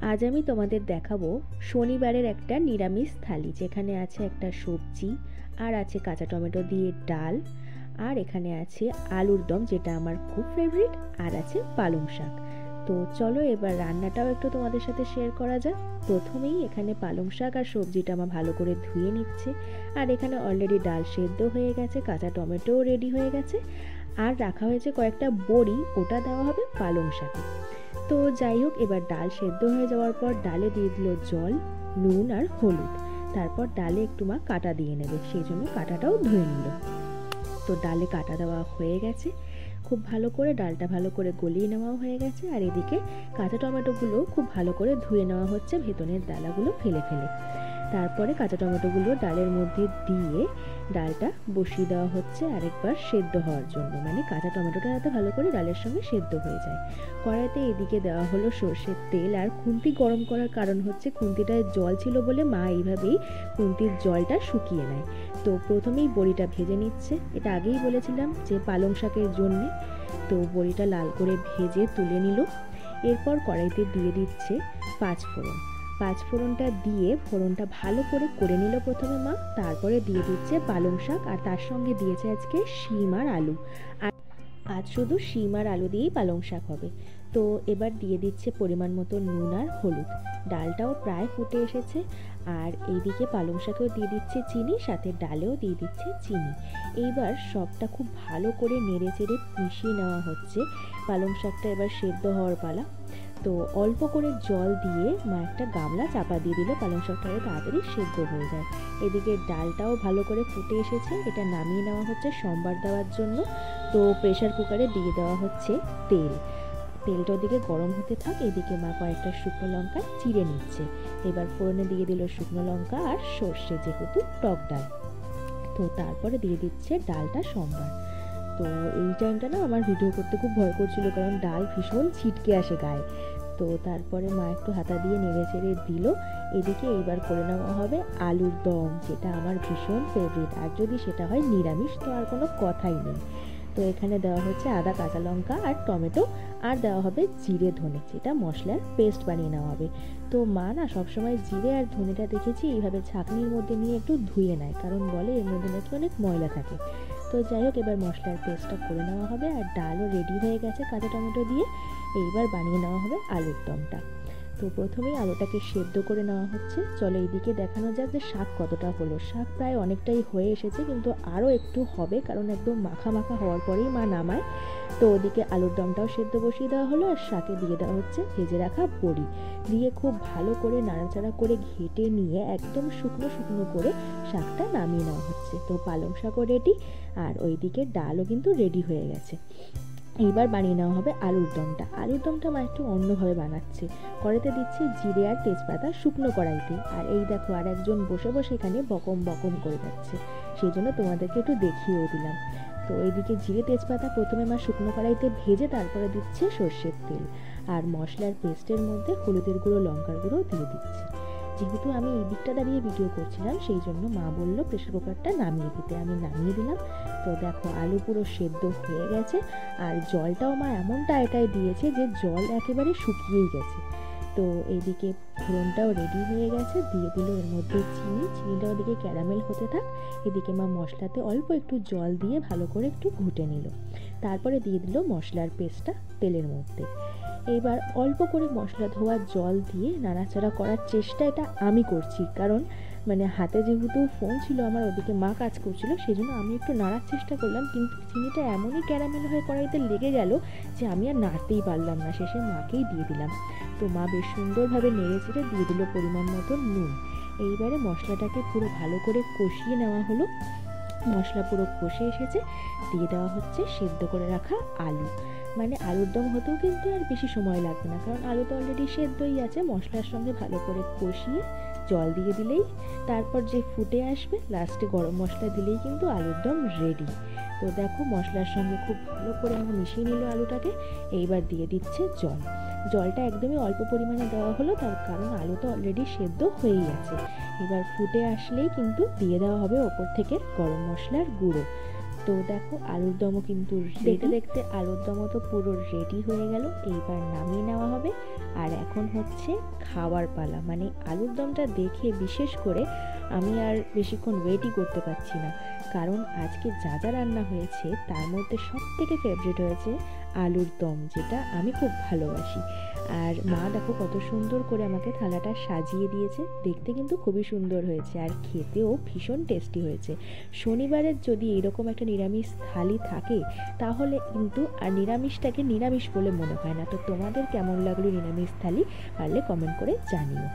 আজ আমি তোমাদের দেখাবো শনিবারের একটা নিরামিষ থালি, যেখানে আছে একটা সবজি, আর আছে কাঁচা টমেটো দিয়ে ডাল, আর এখানে আছে আলুর দম যেটা আমার খুব ফেভারিট, আর আছে পালং শাক। তো চলো এবার রান্নাটাও একটু তোমাদের সাথে শেয়ার করা যাক। প্রথমেই এখানে পালং শাক আর সবজিটা আমার ভালো করে ধুয়ে নিচ্ছে, আর এখানে অলরেডি ডাল সেদ্ধ হয়ে গেছে, কাঁচা টমেটোও রেডি হয়ে গেছে, আর রাখা হয়েছে কয়েকটা বড়ি, ওটা দেওয়া হবে পালং শাকে। তো যাই হোক, এবার ডাল সেদ্ধ হয়ে যাওয়ার পর ডালে দিয়ে দিল জল, নুন আর হলুদ। তারপর ডালে একটু মা কাটা দিয়ে নেবে, সেই জন্য কাটাটাও ধুয়ে নিল। তো ডালে কাটা দেওয়া হয়ে গেছে, খুব ভালো করে ডালটা ভালো করে গলিয়ে নেওয়াও হয়ে গেছে। আর এদিকে কাঁচা টমেটোগুলো খুব ভালো করে ধুয়ে নেওয়া হচ্ছে ভেতরের দানাগুলো ফেলে ফেলে। তারপরে কাঁচা টমেটোগুলো ডালের মধ্যে দিয়ে ডালটা বসিয়ে দেওয়া হচ্ছে আরেকবার সেদ্ধ হওয়ার জন্য, মানে কাঁচা টমেটোটা যাতে ভালো করে ডালের সঙ্গে সেদ্ধ হয়ে যায়। কড়াইতে এদিকে দেওয়া হলো সর্ষের তেল, আর খুন্তি গরম করার কারণ হচ্ছে খুন্তিটায় জল ছিল বলে মা এইভাবেই খুন্তির জলটা শুকিয়ে নেয়। তো প্রথমেই বড়িটা ভেজে নিচ্ছে, এটা আগেই বলেছিলাম যে পালং শাকের জন্যে। তো বড়িটা লাল করে ভেজে তুলে নিল। এরপর কড়াইতে দিয়ে দিচ্ছে পাঁচফোড়ন। পাঁচফোড়নটা দিয়ে ফোড়নটা ভালো করে নিল প্রথমে মা, তারপরে দিয়ে দিচ্ছে পালং শাক, আর তার সঙ্গে দিয়েছে আজকে শিম আর আলু। আর আজ শুধু শিম আর আলু দিয়েই পালং শাক হবে। তো এবার দিয়ে দিচ্ছে পরিমাণ মতো নুন আর হলুদ। ডালটাও প্রায় ফুটে এসেছে, আর এইদিকে পালং শাকেও দিয়ে দিচ্ছে চিনি, সাথে ডালেও দিয়ে দিচ্ছে চিনি। এইবার সবটা খুব ভালো করে নেড়ে চেড়ে মিশিয়ে নেওয়া হচ্ছে। পালং শাকটা এবার সেদ্ধ হওয়ার পালা। তো অল্প করে জল দিয়ে মা একটা গামলা চাপা দিয়ে দিল, পালং শাকটা তাড়াতাড়ি সেদ্ধ হয়ে যায়। এদিকে ডালটাও ভালো করে ফুটে এসেছে, এটা নামিয়ে নেওয়া হচ্ছে সম্বার দেওয়ার জন্য। তো প্রেশার কুকারে দিয়ে দেওয়া হচ্ছে তেল। তেলটা ওদিকে গরম হতে থাক, এদিকে মা কয়েকটা শুকনো লঙ্কা চিড়ে নিচ্ছে। এবার ফোড়নে দিয়ে দিল শুকনো লঙ্কা আর সর্ষে, যেহেতু টক ডাল। তো তারপরে দিয়ে দিচ্ছে ডালটা সম্বার। তো এই টাইমটা না আমার ভিডিও করতে খুব ভয় করছিল, কারণ ডাল ভীষণ ছিটকে আসে গায়ে। তো তারপরে মা একটু হাতা দিয়ে নেড়ে চেড়ে দিল। এদিকে এইবার করে নেওয়া হবে আলুর দম, যেটা আমার ভীষণ ফেভারিট, আর যদি সেটা হয় নিরামিষ তো আর কোনো কথাই নেই। তো এখানে দেওয়া হচ্ছে আদা, কাঁচা লঙ্কা আর টমেটো, আর দেওয়া হবে জিরে ধনে, যেটা মশলার পেস্ট বানিয়ে নেওয়া হবে। তো মা না সবসময় জিরে আর ধনেটা দেখেছি এইভাবে ছাঁকনির মধ্যে নিয়ে একটু ধুয়ে নেয়, কারণ বলে এর মধ্যে নাকি অনেক ময়লা থাকে। তো যাই হোক, এবার মশলার পেস্টটা করে নেওয়া হবে, আর ডালও রেডি হয়ে গেছে কাঁচা টমেটো দিয়ে। এইবার বানিয়ে নেওয়া হবে আলুর দমটা। তো প্রথমেই আলুটাকে সেদ্ধ করে নেওয়া হচ্ছে। চলো এইদিকে দেখানো যাক যে শাক কতটা হলো। শাক প্রায় অনেকটাই হয়ে এসেছে, কিন্তু আরও একটু হবে, কারণ একদম মাখা মাখা হওয়ার পরেই মা নামায়। তো ওদিকে আলুর দমটাও সেদ্ধ বসিয়ে দেওয়া হলো, আর শাকে দিয়ে দেওয়া হচ্ছে ভেজে রাখা বড়ি। দিয়ে খুব ভালো করে নাড়াচাড়া করে ঘেটে নিয়ে একদম শুকনো শুকনো করে শাকটা নামিয়ে নেওয়া হচ্ছে। তো পালং শাকও রেডি, আর ওইদিকে ডালও কিন্তু রেডি হয়ে গেছে। এইবার বানিয়ে নেওয়া হবে আলুর দমটা। আলুর দমটা মা একটু অন্যভাবে বানাচ্ছে। কড়াইতে দিচ্ছে জিরে আর তেজপাতা শুকনো কড়াইতে, আর এই দেখো আর একজন বসে বসে এখানে বকম বকম করে যাচ্ছে, সেই জন্য তোমাদেরকে একটু দেখিয়েও দিলাম। তো এইদিকে জিরে তেজপাতা প্রথমে মা শুকনো কড়াইতে ভেজে তারপরে দিচ্ছে সর্ষের তেল, আর মশলার পেস্টের মধ্যে হলুদের গুঁড়ো, লঙ্কার গুঁড়ো দিয়ে দিচ্ছে। যেহেতু আমি এই দিকটা দাঁড়িয়ে ভিডিও করছিলাম, সেই জন্য মা বললো প্রেশার কুকারটা নামিয়ে দিতে, আমি নামিয়ে দিলাম। তো দেখো আলু পুরো সেদ্ধ হয়ে গেছে, আর জলটাও মা এমনটা এটাই দিয়েছে যে জল একেবারে শুকিয়েই গেছে। তো এইদিকে ফোড়নটাও রেডি হয়ে গেছে, দিয়ে দিল এর মধ্যে চিনিটা ওদিকে ক্যারামেল হতে থাক। এদিকে মা মশলাতে অল্প একটু জল দিয়ে ভালো করে একটু ঘুটে নিল। তারপরে দিয়ে দিল মশলার পেস্টটা তেলের মধ্যে। এইবার অল্প করে মশলা ধোয়ার জল দিয়ে নাড়াচাড়া করার চেষ্টা এটা আমি করছি, কারণ মানে হাতে যেহেতু ফোন ছিল আমার, ওদিকে মা কাজ করছিল, সেই জন্য আমি একটু নাড়ার চেষ্টা করলাম, কিন্তু চিনিটা এমনই ক্যারামেল হয়ে কড়াইতে লেগে গেল যে আমি আর নাড়তেই পারলাম না, শেষে মাকেই দিয়ে দিলাম। তো মা বেশ সুন্দরভাবে নেড়ে চেড়ে দিয়ে দিল পরিমাণ মতো নুন। এইবারে মশলাটাকে পুরো ভালো করে কষিয়ে নেওয়া হলো। মশলা পুরো কষে এসেছে, দিয়ে দেওয়া হচ্ছে সেদ্ধ করে রাখা আলু। মানে আলুর দম হতেও কিন্তু আর বেশি সময় লাগবে না, কারণ আলু তো অলরেডি সেদ্ধই আছে। মশলার সঙ্গে ভালো করে কষিয়ে জল দিয়ে দিলেই, তারপর যে ফুটে আসবে লাস্টে গরম মশলা দিলেই কিন্তু আলুর দম রেডি। তো দেখো মশলার সঙ্গে খুব ভালো করে আমরা মিশিয়ে নিল আলুটাকে। এইবার দিয়ে দিচ্ছে জল। জলটা একদমই অল্প পরিমাণে দেওয়া হলো, তার কারণ আলু তো অলরেডি সেদ্ধ হয়েই আছে। এবার ফুটে আসলেই কিন্তু দিয়ে দেওয়া হবে ওপর থেকে গরম মশলার গুঁড়ো। তো দেখো আলুর দমও কিন্তু দেখতে দেখতে আলুর দমও তো পুরো রেডি হয়ে গেল। এইবার নামিয়ে নেওয়া হবে। আর এখন হচ্ছে খাওয়ার পালা। মানে আলুর দমটা দেখে বিশেষ করে আমি আর বেশিক্ষণ ওয়েটই করতে পারছি না, কারণ আজকে যা যা রান্না হয়েছে তার মধ্যে সবথেকে ফেভারিট হয়েছে আলুর দম, যেটা আমি খুব ভালোবাসি। আর মা দেখো কত সুন্দর করে আমাকে থালাটা সাজিয়ে দিয়েছে, দেখতে কিন্তু খুবই সুন্দর হয়েছে আর খেতেও ভীষণ টেস্টি হয়েছে। শনিবারের যদি এরকম একটা নিরামিষ থালি থাকে তাহলে কিন্তু আর নিরামিষটাকে নিরামিষ বলে মনে হয় না। তো তোমাদের কেমন লাগলো নিরামিষ থালি পারলে কমেন্ট করে জানিও।